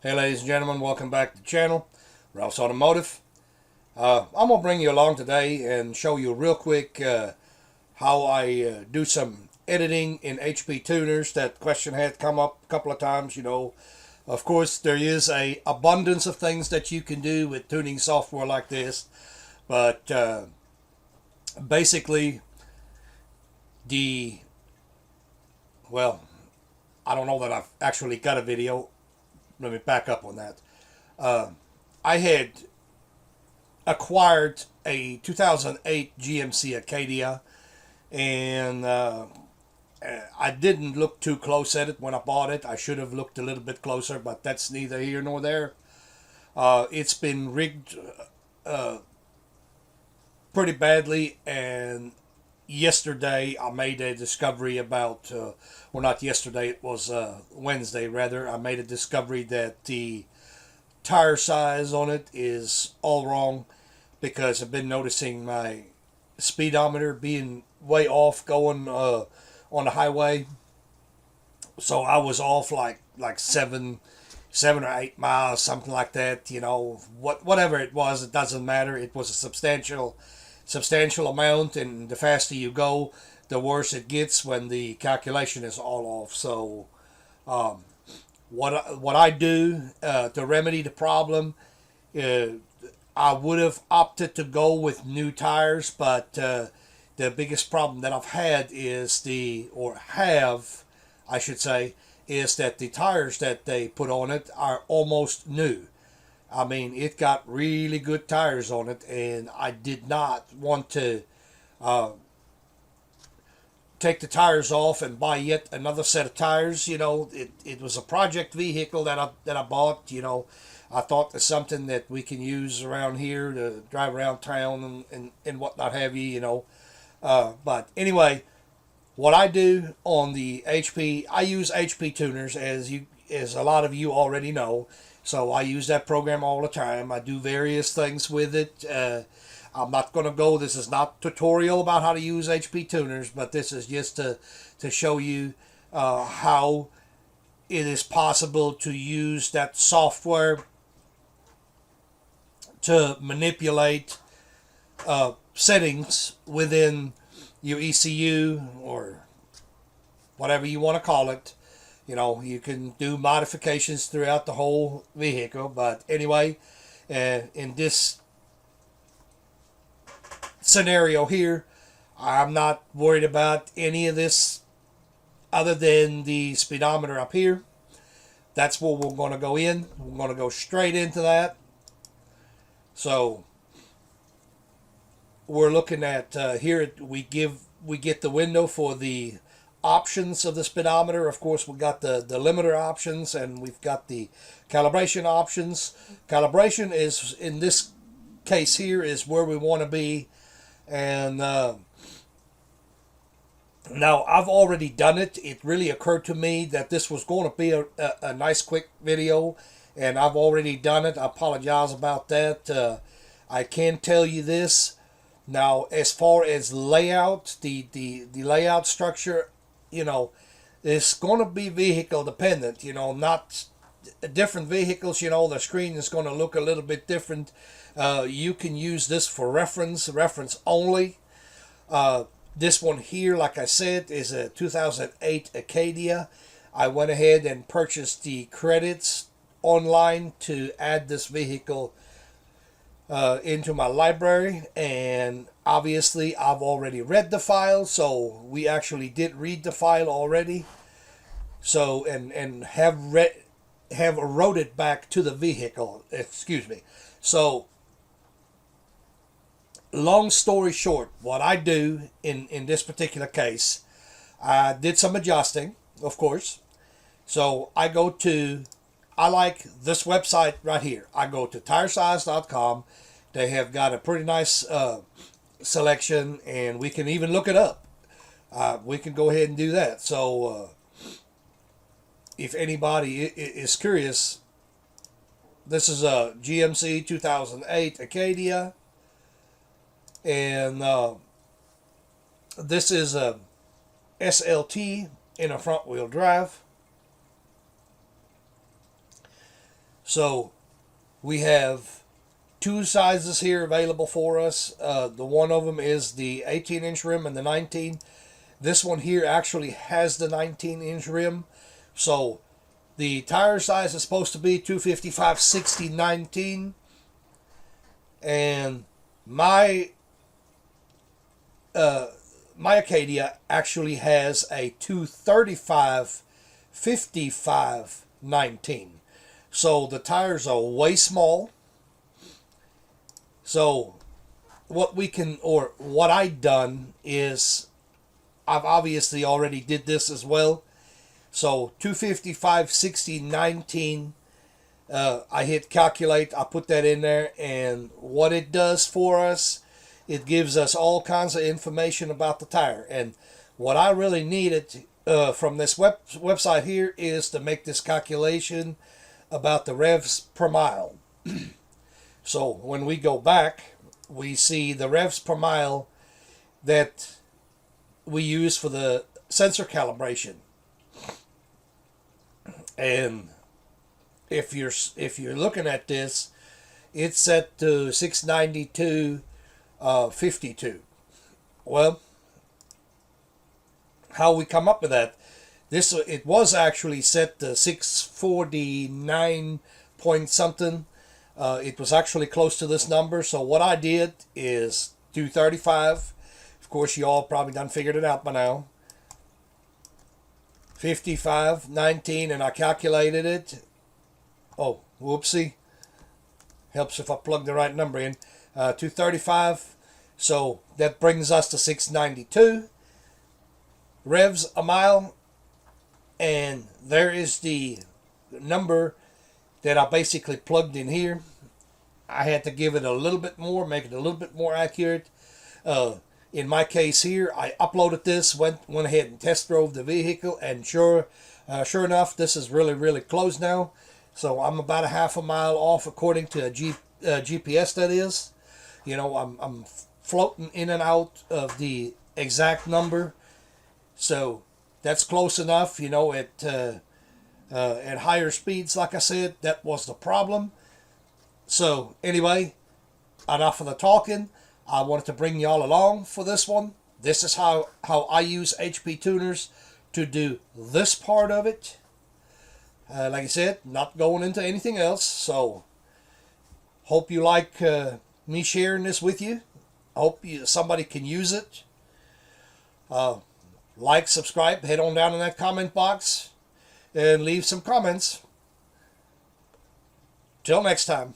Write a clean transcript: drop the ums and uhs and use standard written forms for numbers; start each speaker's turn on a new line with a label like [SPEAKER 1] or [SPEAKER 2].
[SPEAKER 1] Hey ladies and gentlemen, welcome back to the channel, Ralph's Automotive. I'm going to bring you along today and show you real quick how I do some editing in HP tuners. That question had come up a couple of times, Of course, there is a abundance of things that you can do with tuning software like this, but basically well, I don't know that I've actually got a video. Let me back up on that. I had acquired a 2008 GMC Acadia, and I didn't look too close at it when I bought it. I should have looked a little bit closer, but that's neither here nor there. It's been rigged pretty badly, and yesterday I made a discovery about, well, not yesterday, it was Wednesday rather. I made a discovery that the tire size on it is all wrong, because I've been noticing my speedometer being way off going on the highway. So I was off like 7 or 8 miles, something like that. Whatever it was, it doesn't matter. It was a substantial amount, and the faster you go, the worse it gets when the calculation is all off. So what I do to remedy the problem, I would have opted to go with new tires, but the biggest problem that I've had is I should say, is that the tires that they put on it are almost new. I mean, it got really good tires on it, and I did not want to take the tires off and buy yet another set of tires. It was a project vehicle that I bought. I thought it's something that we can use around here to drive around town and whatnot have you. But anyway, what I do on the HP, I use HP tuners, as a lot of you already know. So I use that program all the time. I do various things with it. I'm not going to go, this is not tutorial about how to use HP tuners, but this is just to show you how it is possible to use that software to manipulate settings within your ECU, or whatever you want to call it. You can do modifications throughout the whole vehicle. But anyway, in this scenario here, I'm not worried about any of this other than the speedometer up here. That's where we're going to go in. We're going to go straight into that. So we're looking at here. We get the window for the options of the speedometer. Of course, we've got the limiter options, and we've got the calibration options. Calibration is, in this case here, is where we want to be. And now I've already done it. It really occurred to me that this was going to be a nice quick video, and I've already done it. I apologize about that. I can tell you this. Now, as far as layout, the layout structure, it's going to be vehicle dependent. Not different vehicles, the screen is going to look a little bit different. You can use this for reference only. This one here, like I said, is a 2008 Acadia. I went ahead and purchased the credits online to add this vehicle into my library, and obviously I've already read the file, so we actually did read the file already. So and have wrote it back to the vehicle. Excuse me. So long story short, what I do in this particular case, I did some adjusting, of course. So I like this website right here. I go to tiresize.com. They have got a pretty nice selection, and we can even look it up. We can go ahead and do that. So if anybody is curious, this is a GMC 2008 Acadia, and this is a SLT in a front wheel drive. So we have two sizes here available for us. The one of them is the 18-inch rim and the 19. This one here actually has the 19-inch rim. So the tire size is supposed to be 255/60/19. And my my Acadia actually has a 235/55/19. So the tires are way small. So what I done is I've obviously already did this as well. So 255/60/19. I hit calculate. I put that in there, and what it does for us, it gives us all kinds of information about the tire. And what I really needed from this website here is to make this calculation about the revs per mile. So when we go back, we see the revs per mile that we use for the sensor calibration. And if you're looking at this, it's set to 692.52. Well, how we come up with that? It was actually set to 649 point something. It was actually close to this number. So what I did is 235. Of course, you all probably done figured it out by now. 55/19, and I calculated it. Oh, whoopsie. Helps if I plug the right number in. 235. So that brings us to 692 revs a mile. And there is the number that I basically plugged in here. I had to give it a little bit more, make it a little bit more accurate. In my case here, I uploaded this, went ahead and test drove the vehicle, and sure enough, this is really close now. So I'm about a half a mile off according to a GPS, that is. You know, I'm floating in and out of the exact number. So that's close enough. You know, at higher speeds, like I said, that was the problem. So anyway, enough of the talking. I wanted to bring y'all along for this one. This is how I use HP tuners to do this part of it. Like I said, not going into anything else. So hope you like me sharing this with you. Hope somebody can use it. Like, subscribe, head on down in that comment box and leave some comments. Till next time.